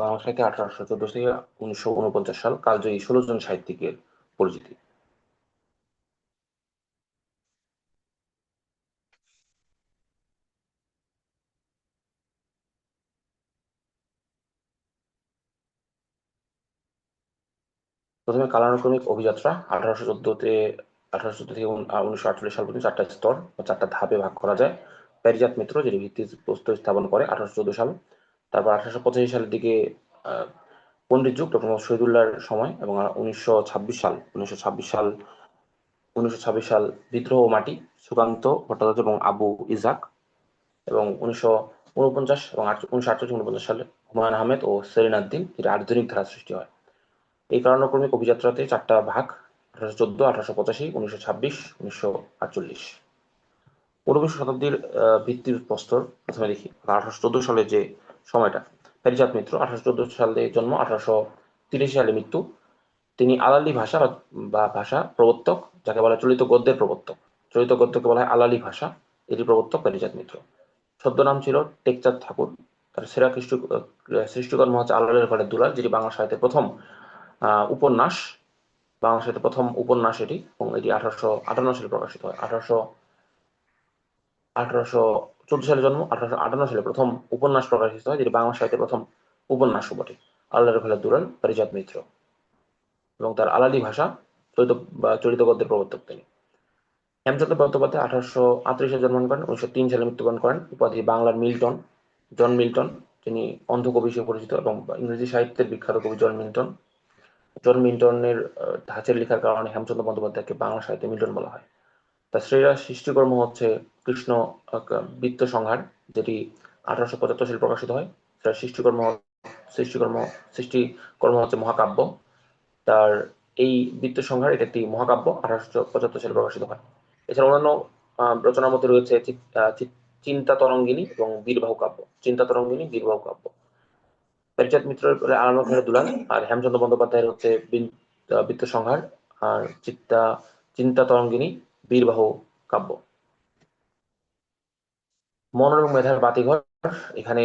বাংলা সাহিত্যে 1814 থেকে 1949 সাল কালজয়ী 16 জন সাহিত্যিকের পরিচিতি। প্রথমে কালানুক্রমিক অভিযাত্রা 1814 থেকে 1948 সাল পর্যন্ত 4টা স্তর বা 4টা ধাপে ভাগ করা যায়। প্যারিজাত মিত্র যেটি ভিত্তিপ্রস্তর স্থাপন করে 1814 সাল। তারপর 1885 সালের দিকে আহ, পণ্ডিত যুগ ডক্টর মোহাম্মদ শহীদুল্লাহর সময়, এবং 1926 সাল বিদ্রোহ ও মাটি সুকান্ত ভট্টাচার্য এবং আবু ইজাক, এবং 1949 এবং 1948-49 সালে হুমায়ুন আহমেদ ও সেলিন আদ্দিন, যেটা আধুনিক ধারা সৃষ্টি হয়। এই কালানুক্রমিক অভিযাত্রাতে 4টা ভাগ: 1814, 1885, 1926, 1948। ঊনবিংশ শতাব্দীর ভিত্তির প্রস্তর প্রথমে দেখি। 1814 সালে যে সময়টা, প্যারিজাত মিত্র 1814 সালে জন্ম, 1883 সালে মৃত্যু। তিনি আলালি ভাষা বা ভাষা প্রবর্তক, যাকে বলা হয় চলিত গদ্যের প্রবর্তক। চলিত গদ্যকে বলা হয় আলালি ভাষা, এটি প্রবর্তক প্যারিজাত মিত্র। ছদ্মনাম ছিল টেকচাঁদ ঠাকুর। তার সেরা সৃষ্টিকর্ম হচ্ছে আলালের ঘরের দুলাল, যেটি বাংলা সাহিত্যের প্রথম উপন্যাস। বাংলা সাহিত্যের প্রথম উপন্যাস এটি, এবং এটি 1858 সালে প্রকাশিত হয়। 1814 সালে জন্ম, 1858 সালে প্রথম উপন্যাস প্রকাশিত হয়, যেটি বাংলা সাহিত্যের প্রথম উপন্যাস বটে। আলালের ঘরের দুলাল, প্যারিজাত মিত্র, এবং তার আলালি ভাষা চলিত চলিত গদ্যের প্রবর্তক তিনি। হেমচন্দ্র বন্দ্যোপাধ্যায় 1838 জন্মগ্রহণ করেন, 1903 সালে মৃত্যুবরণ করেন। উপাধি বাংলার মিল্টন, জন মিল্টন। তিনি অন্ধকবি হিসেবে পরিচিত, এবং ইংরেজি সাহিত্যের বিখ্যাত কবি জন মিল্টন। জন মিল্টনের ধাঁচের লেখার কারণে হেমচন্দ্র বন্দ্যোপাধ্যায়কে বাংলা সাহিত্যে মিল্টন বলা হয়। তার শ্রেয়া সৃষ্টিকর্ম হচ্ছে কৃষ্ণ বৃত্ত সংহার, যেটি 1875 সালে প্রকাশিত হয়। তার সৃষ্টিকর্ম সৃষ্টিকর্ম হচ্ছে মহাকাব্য। তার এই বৃত্ত সংহার, এটা একটি মহাকাব্য, 1875 সালে প্রকাশিত হয়। এছাড়া অন্যান্য রচনার মধ্যে রয়েছে চিন্তা তরঙ্গিনী এবং বীরবাহু কাব্য। চিন্তা তরঙ্গিনী, বীরবাহু কাব্য। প্যারিচাঁদ মিত্রের আলালের ঘরের দুলাল, আর হেমচন্দ্র বন্দ্যোপাধ্যায়ের হচ্ছে বৃত্ত সংহার, আর চিন্তা তরঙ্গিনী, বীরবাহু কাব্য। মন এবং মেধার বাতিঘর, এখানে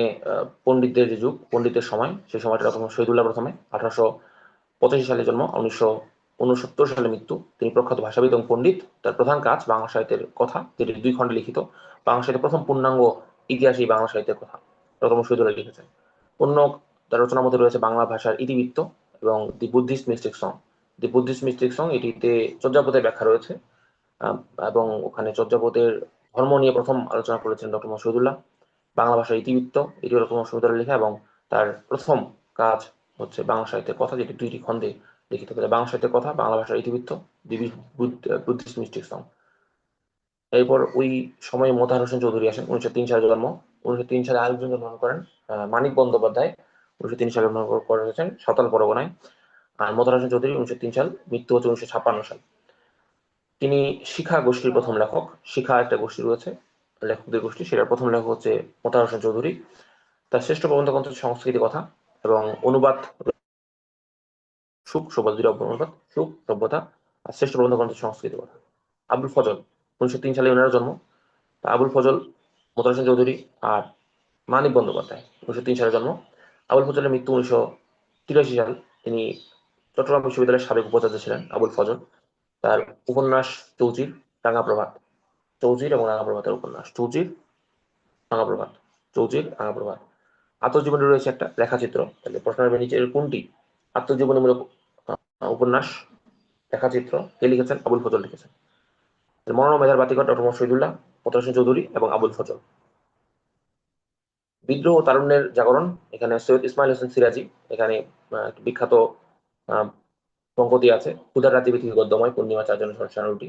পণ্ডিতদের যে যুগ, পণ্ডিতের সময়, সেই সময়টা তখন শহীদুল্লাহ প্রথমে। 1885 সালে জন্ম, 1969 সালে মৃত্যু। তিনি প্রখ্যাত ভাষাবিদ এবং পণ্ডিত। তার প্রধান কাজ বাংলা সাহিত্যের কথা, যেটি 2 খণ্ডে লিখিত। বাংলা সাহিত্যের প্রথম পূর্ণাঙ্গ ইতিহাস এই বাংলা সাহিত্যের কথা ডক্টর শহীদুল্লাহ লিখেছেন। অন্য তার রচনার মধ্যে রয়েছে বাংলা ভাষার ইতিবৃত্ত এবং দি বুদ্ধিস্ট মিস্টিক সং। দি বুদ্ধিস্ট মিস্টিক সং, এটিতে চর্যাপদের ব্যাখ্যা রয়েছে, এবং ওখানে চর্যাপদের ধর্ম নিয়ে প্রথম আলোচনা করেছেন ডক্টর মোহাম্মদ শহীদুল্লাহ। বাংলা ভাষার ইতিবৃত্ত, এটিও ডক্টর মোহাম্মদ শহীদুল্লাহ লেখা, এবং তার প্রথম কাজ হচ্ছে বাংলা সাহিত্যের কথা, যেটি 2টি খণ্ডে লিখিত। বাংলা সাহিত্যের কথা, বাংলা ভাষার ইতিবৃত্ত, দি বুদ্ধিস্ট মিস্টিক সং। এরপর ওই সময়ে মোতাহার হোসেন চৌধুরী আসেন, 1903 সালে জন্ম। 1903 সালে আরেকজন জন্মগ্রহণ করেন, মানিক বন্দ্যোপাধ্যায়। 1903 সালে জন্মগ্রহণ করেছেন সাঁওতাল পরগনায়। আর মোতাহার হোসেন চৌধুরী 1903 সাল, মৃত্যু হচ্ছে 1956 সাল। তিনি শিখা গোষ্ঠীর প্রথম লেখক। শিখা একটা গোষ্ঠী রয়েছে, লেখকদের গোষ্ঠী, সেটার প্রথম লেখক হচ্ছে মোতাহার হোসেন চৌধুরী। তার শ্রেষ্ঠ প্রবন্ধ গ্রন্থ সংস্কৃতি কথা, এবং অনুবাদ সুখ সভ্যতা, দুটো অনুবাদ, সুখ সভ্যতা। আর শ্রেষ্ঠ প্রবন্ধ গ্রন্থ সংস্কৃতি কথা। আবুল ফজল, 1903 সালে ওনার জন্ম। আবুল ফজল, মোতাহার হোসেন চৌধুরী আর মানিক বন্দ্যোপাধ্যায়, 1903 সালে জন্ম। আবুল ফজলের মৃত্যু 1983 সাল। তিনি চট্টগ্রাম বিশ্ববিদ্যালয়ের সাবেক উপাচার্য ছিলেন আবুল ফজল। তার উপন্যাস চৌচির, রাঙা প্রভাত। চৌচির এবং রাঙা প্রভাতের উপন্যাস, চৌচির, রাঙা প্রভাত, চৌচির, রাঙা প্রভাত। আত্মজীবনী রয়েছে একটা রেখাচিত্র। তাহলে প্রশ্ন হবে নিচের কোনটি আত্মজীবনীমূলক উপন্যাস? রেখাচিত্র। কে লিখেছেন? আবুল ফজল লিখেছেন। মনন ও মেধার বাতিঘর, ডক্টর মোহাম্মদ শহীদুল্লাহ, মোতাহার হোসেন চৌধুরী এবং আবুল ফজল। বিদ্রোহ ও তারুণ্যের জাগরণ, এখানে সৈয়দ ইসমাইল হোসেন সিরাজি। এখানে বিখ্যাত পঙ্কতি আছে: ক্ষুধার রাতে পৃথিবী গদ্যময়, পূর্ণিমা 4 জন রুটি।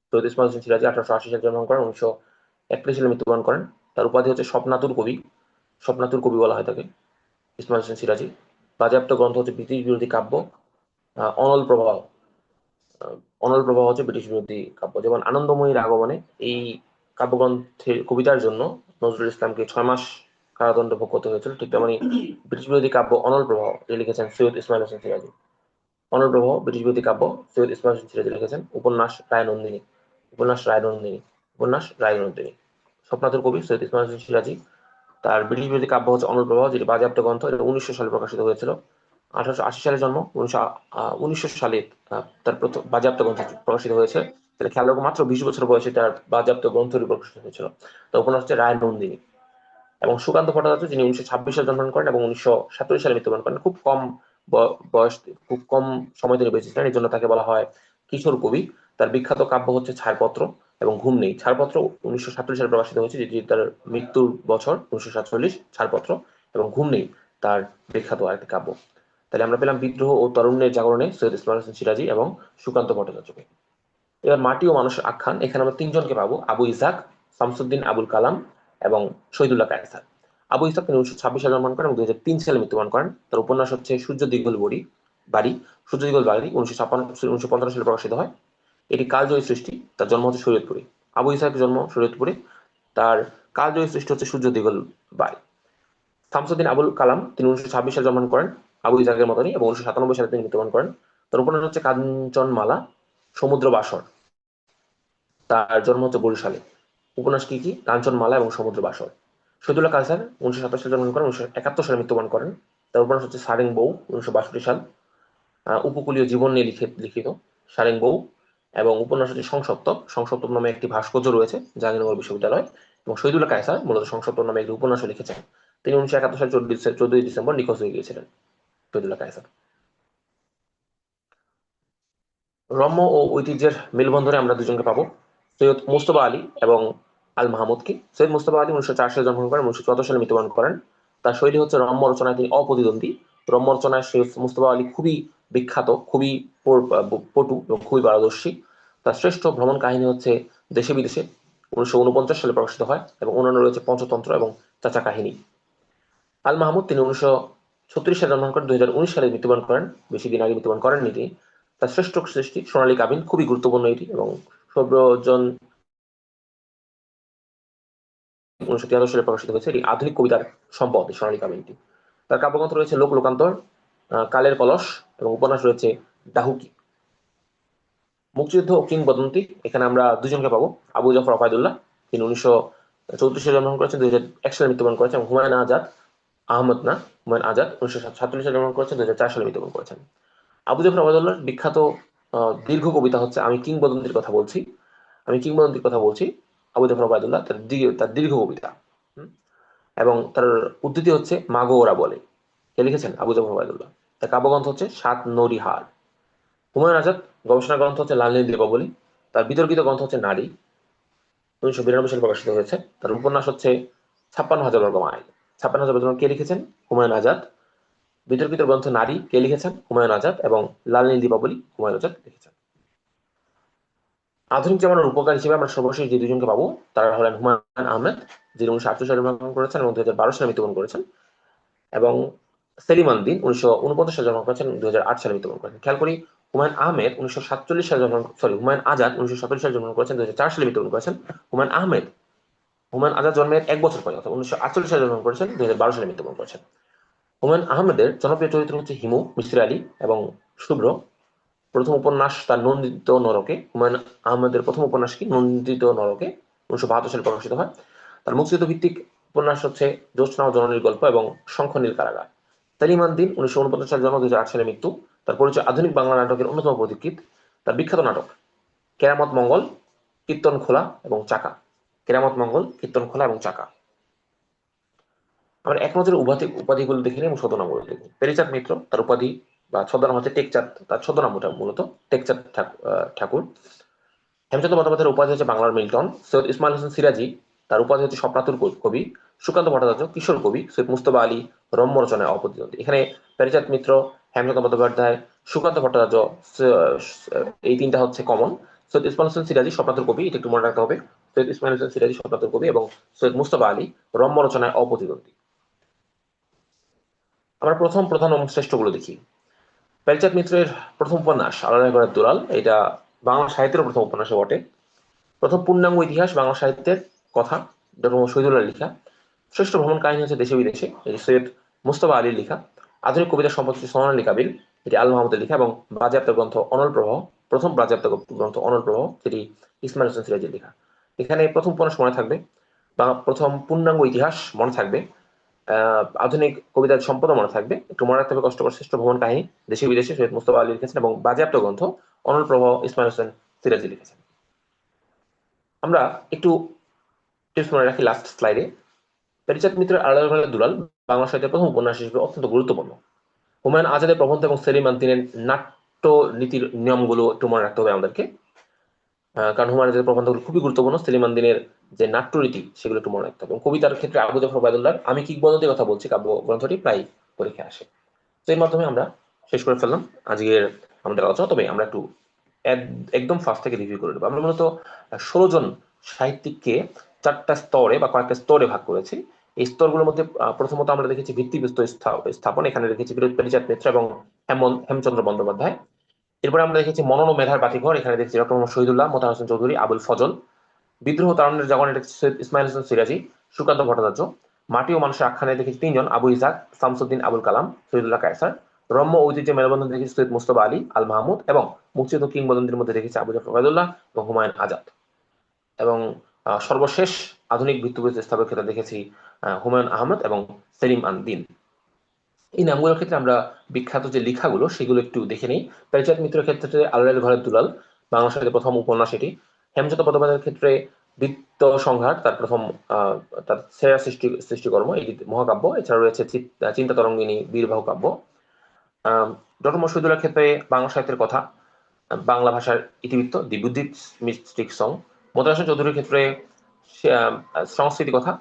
সৈয়দ ইসমাইল হোসেন সিরাজি 1880 সালে জন্মগ্রহণ করেন, 1931 সালে মৃত্যুবরণ করেন। তার উপাধি হচ্ছে স্বপ্নাতুর কবি। স্বপ্নাতুর কবি বলা হয় তাকে, ইসমাইল হোসেন সিরাজি। বাজেয়াপ্ত গ্রন্থ হচ্ছে ব্রিটিশ বিরোধী কাব্য, অনল প্রবাহ। অনল প্রবাহ হচ্ছে ব্রিটিশ বিরোধী কাব্য। যেমন আনন্দময়ীর আগমনে, এই কাব্যগ্রন্থের কবিতার জন্য নজরুল ইসলামকে 6 মাস কারাদণ্ড ভোগ করতে হয়েছিল। ঠিক তেমনি ব্রিটিশ বিরোধী কাব্য অনল প্রবাহ, যে লিখেছেন সৈয়দ ইসমাইল হোসেন সিরাজি। অনল প্রবাহ ব্রিটিশ বিরোধী কাব্য, সৈয়দ ইসমাইল হোসেন সিরাজি লিখেছেন। উপন্যাস রায়নন্দিনী, উপন্যাস রায়নন্দিনী, উপন্যাস রায়নন্দিনী। স্বপ্নাতুর কবি সৈয়দ ইসমাইল হোসেন সিরাজি। তার ব্রিটিশ বিরোধী কাব্য হচ্ছে অনল প্রবাহ, যেটি বাজেয়াপ্ত গ্রন্থ। এটা 1900 সালে প্রকাশিত হয়েছিল। 1880 সালে জন্ম, 1900 সালে তার প্রথম বাজেয়াপ্ত গ্রন্থ প্রকাশিত হয়েছে। তাহলে খেয়াল রাখবো, মাত্র 20 বছর বয়সে তার বাজেয়াপ্ত গ্রন্থটি প্রকাশিত হয়েছিল। তো উপন্যাস হচ্ছে রায় নন্দিনী। এবং সুকান্ত ভট্টাচার্য, যিনি 1926 সালে জন্মগ্রহণ করেন এবং 1947 সালে মৃত্যুবরণ করেন, খুব কম বয়স, খুব কম সময় তিনি বেঁচে ছিলেন, এই জন্য তাকে বলা হয় কিশোর কবি। তার বিখ্যাত কাব্য হচ্ছে ছাড়পত্র এবং ঘুম নেই। ছাড়পত্র 1947 সালে প্রকাশিত হয়েছে, যেটি তার মৃত্যুর বছর 1947। ছাড়পত্র এবং ঘুম নেই তার বিখ্যাত আরেকটি কাব্য। তাহলে আমরা পেলাম বিদ্রোহ ও তরুণের জাগরণে সৈয়দ ইসমাইল হোসেন সিরাজি এবং সুকান্ত ভট্টাচার্যকে। এবার মাটি ও মানুষের আখ্যান, এখানে আমরা তিনজনকে পাবো: আবু ইসাক, শামসুদ্দিন আবুল কালাম এবং শহীদুল্লাহ কায়সার। আবু ইসাক তিনি 1926 সালে জন্মগ্রহণ করেন এবং 2003 সালে মৃত্যুবরণ করেন। তার উপন্যাস হচ্ছে সূর্য দিগল বাড়ি। সূর্য দিগল বাড়ি 1915 সালে প্রকাশিত হয়। এটি কালজয়ী সৃষ্টি। তার জন্ম হচ্ছে শরীয়তপুরে। আবু ইসাকের জন্ম শরীয়তপুরে। তার কালজয়ী সৃষ্টি হচ্ছে সূর্য দিগল বাড়ি। শামসুদ্দিন আবুল কালাম তিনি 1926 সালে জন্মগ্রহণ করেন আবু ইসাকের মতনই, এবং 1997 সালে তিনি মৃত্যুবরণ করেন। তার উপন্যাস হচ্ছে কাঞ্চনমালা, সমুদ্র বাসর। তার জন্ম হচ্ছে বরিশালে। উপন্যাস কি? কাঞ্চনমালা এবং সমুদ্র বাসর। শহীদুল্লাহ কায়সার 1927 সালে জন্মগ্রহণ করেন, 1971 সালে মৃত্যুবরণ করেন। তার উপন্যাস হচ্ছে সারেং বউ, 1962 সাল। উপকূলীয় জীবন নিয়ে লিখিত সারেং বউ। এবং উপন্যাস হচ্ছে সংসপ্তক। সংসপ্তক নামে একটি ভাস্কর্য রয়েছে জাহাঙ্গীরনগর বিশ্ববিদ্যালয়। এবং শহীদুল্লাহ কায়সার মূলত সংসপ্তক নামে একটি উপন্যাসও লিখেছেন। তিনি 1971 সালে 14ই ডিসেম্বর নিখোঁজ হয়ে গিয়েছিলেন শহীদুল্লাহ কায়সার। রম্য ও ঐতিহ্যের মেলবন্ধনে আমরা দুজনকে পাবো: সৈয়দ মুস্তফা আলী এবং আল মাহমুদকে। সৈয়দ মুস্তফা আলী 1904 সালে জন্মগ্রহণ করেন, 1974 সালে মৃত্যুবরণ করেন। তার শৈলী হচ্ছে রম্য রচনায় তিনি অপ্রতিদ্বন্দ্বী। রম্য রচনায় সৈয়দ মুস্তফা আলী খুবই বিখ্যাত, খুবই পটু এবং খুবই পারদর্শী। তার শ্রেষ্ঠ ভ্রমণ কাহিনী হচ্ছে দেশে বিদেশে, 1949 সালে প্রকাশিত হয়, এবং অন্যান্য রয়েছে পঞ্চতন্ত্র এবং চাচা কাহিনী। আল মাহমুদ তিনি 1936 সালে জন্মগ্রহণ করেন, 2019 সালে মৃত্যুবরণ করেন। বেশি দিন আগে মৃত্যুবরণ করেননি তিনি। তার শ্রেষ্ঠ সৃষ্টি সোনালী কাবিন, খুবই গুরুত্বপূর্ণ এটি, এবং সর্বজন 1973 সালে প্রকাশিত হয়েছে। এটি আধুনিক কবিতার সম্পদ, সোনালী কাবিনটি। তার কাব্যগ্রন্থ রয়েছে লোক লোকান্তর, কালের কলস, এবং উপন্যাস রয়েছে ডাহুকি। মুক্তিযুদ্ধ ও কিংবদন্তি, এখানে আমরা দুজনকে পাবো: আবু জাফর ওবায়দুল্লাহ, তিনি 1934 সালে জন্মগ্রহণ করেছেন, 2001 সালে মৃত্যুবরণ করেছেন। এবং হুমায়ুন আজাদ, আহমদ না, হুমায়ুন আজাদ 1947 সালে জন্মগ্রহণ করেছেন, 2004 সালে মৃত্যুবরণ করেছেন। আবু জাফর ওবায়দুল্লাহর বিখ্যাত দীর্ঘ কবিতা হচ্ছে আমি কিংবদন্তির কথা বলছি। আবু জাফর ওবায়দুল্লাহ তার দীর্ঘ কবিতা। এবং তার উদ্ধৃতি হচ্ছে মাগো ওরা বলে। কে লিখেছেন? আবু জাফর ওবায়দুল্লাহ। তার কাব্যগ্রন্থ হচ্ছে সাত নরিহার। হুমায়ুন আজাদ গবেষণা গ্রন্থ হচ্ছে লাল নীল দীপাবলি। তার বিতর্কিত গ্রন্থ হচ্ছে নারী, 1992 সালে প্রকাশিত হয়েছে। তার উপন্যাস হচ্ছে 56,000 বর্গ মাইল। 56,000 বর্গ মাইল কে লিখেছেন? হুমায়ুন আজাদ। বিতর্কিত গ্রন্থ নারী কে লিখেছেন? হুমায়ুন আজাদ। এবং লাল নীল দীপাবলি হুমায়ুন আজাদ লিখেছেন। আধুনিক জামানার উপকার হিসেবে আমরা সর্বশেষ যে দুজনকে পাবো তারা হলেন হুমায়ুন আহমেদ, যিনি 1948 সালে জন্মগ্রহণ করেছেন এবং 2012 সালে মৃত্যুবরণ করেছেন, এবং সেলিম আল-দ্বীন 1949 সালে জন্মগ্রহণ করেছেন, 2008 সালে মৃত্যুবরণ করেছেন। খেয়াল করি, হুমায়ুন আহমেদ 1947 সালে হুমায়ুন আজাদ 1947 সালে জন্মগ্রহণ করেছেন, 2004 সালে মৃত্যুবরণ করেছেন। হুমায়ুন আজাদ জন্মের 1 বছর পরে, অর্থাৎ 1948 সালে জন্মগ্রহণ করেছেন, 2012 সালে মৃত্যুবরণ করেছেন। হুমায়ুন আহমেদের জনপ্রিয় চরিত্র হচ্ছে হিমু, মিসির আলী এবং শুভ্র। প্রথম উপন্যাস তার নন্দিত নরকে। হুমায়ুন আহমেদের প্রথম উপন্যাস কি? নন্দিত নরকে, 1972 সালে প্রকাশিত হয়। তার মুক্তিযুদ্ধ ভিত্তিক উপন্যাস হচ্ছে জ্যোৎস্না ও জননীর গল্প এবং শঙ্খনীল কারাগার। সেলিম আল-দ্বীন 1949 সালে জন্ম, 2008 সালে মৃত্যু। তার পরিচয় আধুনিক বাংলা নাটকের অন্যতম পথিকৃৎ। তার বিখ্যাত নাটক কেরামত মঙ্গল, কীর্তন খোলা এবং চাকা। কেরামত মঙ্গল, কীর্তন খোলা এবং চাকা। আমরা এক নজরে উপাধিগুলো দেখে নিই এবং ছদ্মনামগুলো দেখি। পেরিচাঁদ মিত্র, তার উপাধি বা ছদ্মনাম হচ্ছে টেকচাঁদ। তার ছদ্মনাম ওটা মূলত টেকচাঁদ ঠাকুর। হেমচন্দ্র বন্দ্যোপাধ্যায়ের উপাধি হচ্ছে বাংলার মিল্টন। সৈয়দ ইসমাইল হোসেন সিরাজি, তার উপাধি হচ্ছে স্বপ্নাতুর কবি। সুকান্ত ভট্টাচার্য কিশোর কবি। সৈয়দ মুস্তফা আলী রম্য রচনায় অপ্রতিদ্বন্দ্বী। এখানে পেরিচাঁদ মিত্র, হেমচন্দ্র বন্দ্যোপাধ্যায়, সুকান্ত ভট্টাচার্য, এই তিনটা হচ্ছে কমন। সৈয়দ ইসমাইল হোসেন সিরাজি স্বপ্নাতুর কবি, এটা একটু মনে রাখতে হবে। সৈয়দ ইসমাইল হোসেন সিরাজি স্বপ্নাতুর কবি এবং সৈয়দ মুস্তফা আলী রম্য রচনায় অপ্রতিদ্বন্দ্বী। আমরা প্রথম, প্রধান এবং শ্রেষ্ঠগুলো দেখি। প্যারিচাঁদ মিত্রের প্রথম উপন্যাস আলাদা দুলাল, এটা বাংলা সাহিত্যের প্রথম উপন্যাস বটে। প্রথম পূর্ণাঙ্গ ইতিহাস বাংলা সাহিত্যের কথা, ডক্টর শহীদুল্লাহ লেখা। শ্রেষ্ঠ ভ্রমণ কাহিনী হচ্ছে দেশে বিদেশে, এটি সৈয়দ মুস্তফা আলীর লেখা। আধুনিক কবিতা সম্পদ হচ্ছে সোনালী কাবিল, এটি আল মাহমুদের লেখা। এবং বাজেয়াপ্ত গ্রন্থ অনল প্রবাহ, প্রথম বাজেয়াপ্ত গ্রন্থ অনল প্রবাহ, যেটি ইসমাইল হোসেন সিরাজের লেখা। এখানে প্রথম উপন্যাস মনে থাকবে প্রথম পূর্ণাঙ্গ ইতিহাস মনে থাকবে, আধুনিক কবিতার সম্পদও মনে থাকবে। একটু মনে রাখতে হবে কষ্টকর শ্রেষ্ঠ ভ্রমণ কাহিনী, দেশে বিদেশে সৈয়দ মুস্তফা আলী লিখেছেন এবং বাজেয়াপ্ত গ্রন্থ অনল প্রবাহ ইসমাইল হোসেন সিরাজি লিখেছেন। আমরা একটু টিপস মনে রাখি লাস্ট স্লাইডে। প্যারিচাঁদ মিত্রের আলাদা ঘরের দুলাল বাংলা সাহিত্যের প্রথম উপন্যাস হিসেবে অত্যন্ত গুরুত্বপূর্ণ। হুমায়ুন আজাদের প্রবন্ধ এবং সেলিম আন-দিনের নাট্য নীতির নিয়মগুলো একটু মনে রাখতে হবে আমাদেরকে, কারণ হুমায়ুন আজাদের প্রবন্ধগুলো খুবই গুরুত্বপূর্ণ। সেলিম আন-দিনের যে নাট্যরীতি সেগুলো একটু মনে রাখতে হবে। এবং কবিতার ক্ষেত্রে আবু জাফর ওবায়দুল্লাহর আমি কিংবদন্তির কথা বলছি কাব্য গ্রন্থটি প্রায় পরীক্ষায় আসে। তো এর মাধ্যমে আমরা শেষ করে ফেললাম আজকের আমাদের আলোচনা। তবে আমরা একটু একদম ফার্স্ট থেকে রিভিউ করে দেবো। আমরা মূলত 16 জন সাহিত্যিককে 4টা স্তরে বা কয়েকটা স্তরে ভাগ করেছি। এই স্তরগুলোর মধ্যে প্রথমত আমরা দেখেছি ভিত্তিপ্রস্তর স্থাপন, এখানে দেখেছি প্যারিচাঁদ মিত্র এবং হেমচন্দ্র বন্দ্যোপাধ্যায়। এরপরে আমরা দেখেছি মনন ও মেধার বাতিঘর, এখানে দেখছি ডক্টর মোহাম্মদ শহীদুল্লাহ, মোতাহার হোসেন চৌধুরী, আবুল ফজল। বিদ্রোহ তারুণ্যের জাগরণে দেখেছি সৈয়দ ইসমাইল হোসেন সিরাজি, সুকান্ত ভট্টাচার্য। মাটি ও মানুষের আখ্যানে দেখেছি 3 জন, আবু ইসাক, শামসুদ্দিন আবুল কালাম, শহীদুল্লাহ কায়সার। রম্য ঐতিহ্য মেলবন্ধন দেখেছি সৈয়দ মুস্তফা আলী, আল মাহমুদ এবং মুক্তিযুদ্ধ কিংবদন্তির মধ্যে দেখেছি আবু জাফর ওবায়দুল্লাহ এবং হুমায়ুন আজাদ। এবং সর্বশেষ আধুনিক ভিত্তিপ্রস্তর স্থাপনের ক্ষেত্রে দেখেছি হুমায়ুন আহমদ এবং সেলিম আন-দিন। এই নামগুলোর ক্ষেত্রে আমরা বিখ্যাত যে লেখাগুলো সেগুলো একটু দেখে নিই। প্যারিচাঁদ মিত্রের ক্ষেত্রে আলালের ঘরের দুলাল বাংলা সাহিত্যের প্রথম উপন্যাস এটি। হেমচন্দ্র বন্দ্যোপাধ্যায়ের ক্ষেত্রে বৃত্ত সংহার তার প্রথম তার সেরা সৃষ্টিকর্ম, এটি মহাকাব্য। এছাড়া রয়েছে চিন্তা তরঙ্গিনী বীরবাহু কাব্য। ডক্টর মশিদুল্লাহর ক্ষেত্রে বাংলা সাহিত্যের কথা, বাংলা ভাষার ইতিবৃত্ত, দি বুদ্ধিস্টিক সং। মোতাহার হোসেন চৌধুরীর ক্ষেত্রে সংস্কৃতি কথা,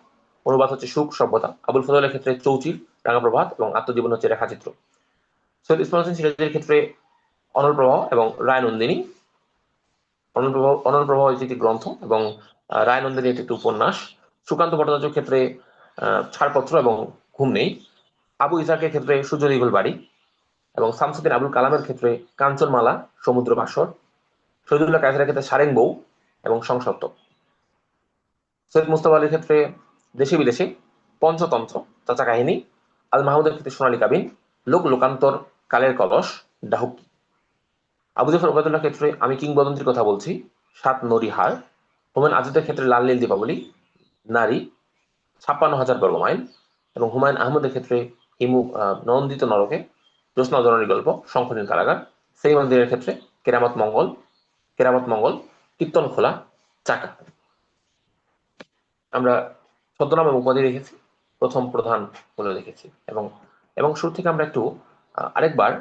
অনুবাদ হচ্ছে সুখ সভ্যতা। আবুল ফজলের ক্ষেত্রে চৌচির, রাঙা প্রভাত এবং আত্মজীবন হচ্ছে রেখাচিত্র। সৈয়দ ইসমাইল হোসেন সিরাজের ক্ষেত্রে অনল প্রবাহ এবং রায়নন্দিনী। অনল প্রবাহ একটি গ্রন্থ এবং রায়নন্দিনী একটি উপন্যাস। সুকান্ত ভট্টাচার্যের ক্ষেত্রে ছাড়পত্র এবং ঘুম নেই। আবু ইসাকের ক্ষেত্রে সূর্য দীঘল বাড়ি এবং শামসুদ্দিন আবুল কালামের ক্ষেত্রে কাঞ্চনমালা সমুদ্র ভাস্বর। শহীদুল্লাহ কায়সারের ক্ষেত্রে সারেং বউ এবং সংসত্ব। সৈয়দ মুস্তফা আলীর ক্ষেত্রে দেশে বিদেশে, পঞ্চতন্ত্র, চাচা কাহিনী। আল মাহমুদের ক্ষেত্রে সোনালী কাবিন, লোক লোকান্তর, কালের কলস, ডাহুকি। আবু জাফর ওবায়দুল্লাহর ক্ষেত্রে আমি কিংবদন্তির কথা বলছি, 7 নরিহার। হুমায়ুন আজাদের ক্ষেত্রে লাল নীল দীপাবলি, নারী, 56,000 বর্গ মাইল। এবং হুমায়ুন আহমদের ক্ষেত্রে নন্দিত নরকে, জ্যোৎস্না জননীর গল্প, শঙ্খনীল কারাগার। সেই মন্দিরের ক্ষেত্রে কেরামত মঙ্গল, কীর্তন খোলা, চাকা। আমরা ছদ্মনাম এবং উপাধি রেখেছি, প্রথম প্রধান বলে রেখেছি। এবং এবং শুরু থেকে আমরা একটু আরেকবার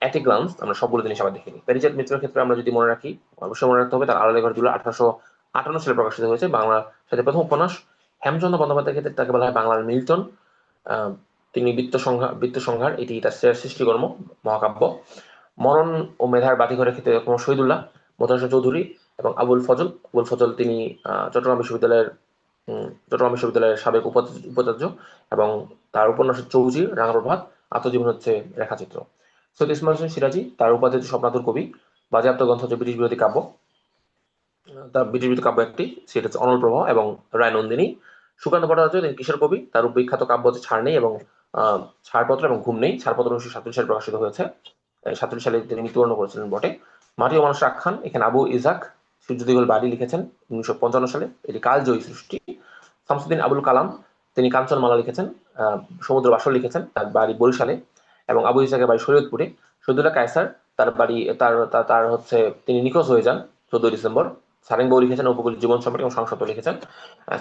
অ্যাট এ গ্লান্স আমরা সবগুলো জিনিস আবার দেখে নিই। প্যারিচাঁদ মিত্রের ক্ষেত্রে আমরা যদি মনে রাখি, অবশ্যই মনে রাখতে হবে তার আলালের ঘর দুলাল 1858 সালে প্রকাশিত হয়েছে, বাংলা সাথে প্রথম উপন্যাস। হেমচন্দ্র বন্দ্যোপাধ্যায়ের ক্ষেত্রে তাকে বলা হয় বাংলার মিল্টন। তিনি বৃত্ত সংহার এটি তার সৃষ্টিকর্ম, মহাকাব্য। মরণ ও মেধার বাতিঘরের ক্ষেত্রে শহীদুল্লাহ, মোতাহার হোসেন চৌধুরী এবং আবুল ফজল তিনি চট্টগ্রাম বিশ্ববিদ্যালয়ের সাবেক উপাচার্য এবং তার উপন্যাস চৌচির, রাঙা প্রভাত, আত্মজীবন হচ্ছে রেখাচিত্র। সৈয়দ ইসমাইল হোসেন সিরাজি, তার উপাধি হচ্ছে স্বপ্নাতুর কবি। বাজেয়াপ্ত গ্রন্থ হচ্ছে ব্রিটিশ বিরোধী কাব্য, তার ব্রিটিশ বিরোধী কাব্য একটি, সেটা হচ্ছে অনল প্রবাহ এবং রায়নন্দিনী। সুকান্ত ভট্টাচার্য তিনি কিশোর কবি, তার বিখ্যাত কাব্য হচ্ছে ছাড় নেই এবং ছাড়পত্র এবং ঘুম নেই। ছাড়পত্র 1947 সালে প্রকাশিত হয়েছে, 47 সালে তিনি মৃত্যুবরণ করেছিলেন বটে। মাটি ও মানুষের আখ্যান, এখানে আবু ইজাক সূর্য দীঘল বাড়ি লিখেছেন 1955 সালে, এটি কালজয়ী সৃষ্টি। শামসুদ্দিন আবুল কালাম তিনি কাঞ্চনমালা লিখেছেন, সমুদ্র বাসর লিখেছেন, তার বাড়ি বরিশালে এবং আবু ইসাকের বাড়ি শরীয়তপুরে। শহীদুল্লাহ কায়সার তার বাড়ি তার হচ্ছে তিনি নিখোঁজ হয়ে যান 14 ডিসেম্বর। সারেং বউ লিখেছেন উপকূল জীবন সম্পর্কে এবং সংসদ লিখেছেন।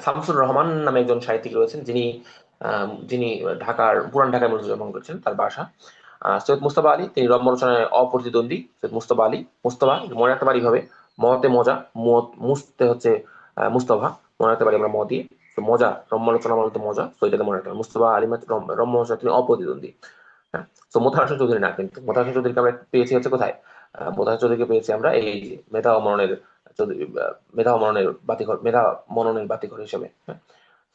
শামসুর রহমান নামে একজন সাহিত্যিক রয়েছেন যিনি যিনি পুরান ঢাকায় মৃত্যুবরণ করেছেন, তার বাসা। সৈয়দ মুস্তফা আলী তিনি রম্য রচনায় অপ্রতিদ্বন্দ্বী। সৈয়দ মুস্তফা আলী, মুস্তফা মনে রাখতে পারি ভাবে, মতে মজা, মুস্তে হচ্ছে মুস্তফা, মনে রাখতে পারি আমরা ম দিয়ে। মজা, রম্য রচনা বলতে মজা, তো এটাকে মনে রাখতে হবে। মুস্তফা আলী রম্য রচনা তিনি অপ্রতিদ্বন্দ্বী। হ্যাঁ, তো মোতাহার হোসেন চৌধুরী না, কিন্তু মোতাহার হোসেন চৌধুরীকে আমরা পেয়েছি হচ্ছে কোথায়? মোতাহার চৌধুরীকে পেয়েছি আমরা এই মেধা ও মননের মননের বাতিঘর হিসেবে। হ্যাঁ,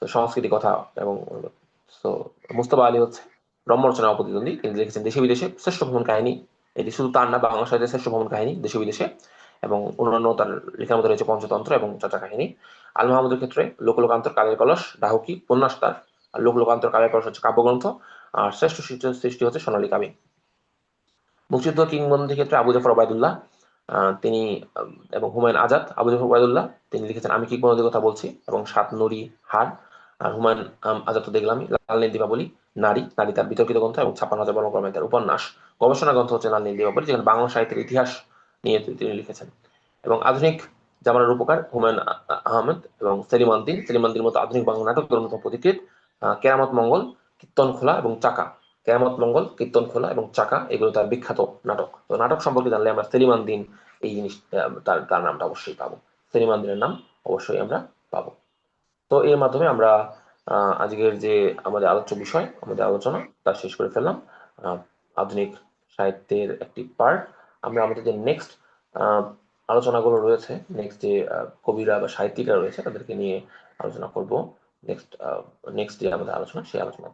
তো সংস্কৃতি কথা এবং তো মুস্তফা আলী হচ্ছে রম্য রচনা অপ্রতিদ্বন্দ্বী, তিনি লিখেছেন দেশে বিদেশে শ্রেষ্ঠ ভ্রমণ কাহিনী। এটি শুধু তার না, বাংলা সাহিত্যের শ্রেষ্ঠ ভ্রমণ কাহিনী দেশে বিদেশে। এবং অন্যান্য তার লেখার মধ্যে রয়েছে পঞ্চতন্ত্র এবং চাচা কাহিনী। আল মাহমুদের ক্ষেত্রে লোকান্তর, কালের কলস, ডাহুকি উপন্যাস তার। আর লোকান্তর, কালের কলস হচ্ছে কাব্যগ্রন্থ। আর শ্রেষ্ঠ সৃষ্টি হচ্ছে সোনালী কামিনী। মুক্তিযুদ্ধ কিংবদন্তির ক্ষেত্রে আবু জাফর ওবায়দুল্লাহ, তিনি এবং হুমায়ুন আজাদ, আবু জাফর ওবায়দুল্লাহ তিনি লিখেছেন আমি কি বনদের কথা বলছি এবং সাত নড়ি হাড়। আর হুমায়ুন আজাদ তো দেখলামই, লাল নীল দীপাবলি, নারী নারী তার বিতর্কিত গ্রন্থ এবং 56,000 বর্ণক্রমে তার উপন্যাস। গবেষণা গ্রন্থ হচ্ছে লাল নীল দীপাবলি, যেখানে বাংলা সাহিত্যের ইতিহাস নিয়ে তিনি লিখেছেন। এবং আধুনিক জামানার রূপকার হুমায়ুন আহমেদ এবং সেলিম আলদির মতো আধুনিক বাংলা নাটকের অন্যতম পথিকৃৎ। কেরামত মঙ্গল, কীর্তন খোলা এবং চাকা, কেরামত মঙ্গল, কীর্তন খোলা এবং চাকা এগুলো তার বিখ্যাত নাটক। তো নাটক সম্পর্কে জানলে আমরা সেলিম আলদিন এই জিনিস তার তার নামটা অবশ্যই পাবো। সেলিম আলদিনের নাম অবশ্যই আমরা পাবো। তো এর মাধ্যমে আমরা আজকের যে আমাদের আলোচ্য বিষয়, আমাদের আলোচনা তা শেষ করে ফেললাম। আধুনিক সাহিত্যের একটি পার্ট। আমরা আমাদের যে নেক্সট আলোচনাগুলো রয়েছে, নেক্সট যে কবিরা বা সাহিত্যিকরা রয়েছে তাদেরকে নিয়ে আলোচনা করব। নেক্সট নেক্সট যে আমাদের আলোচনা, সেই আলোচনা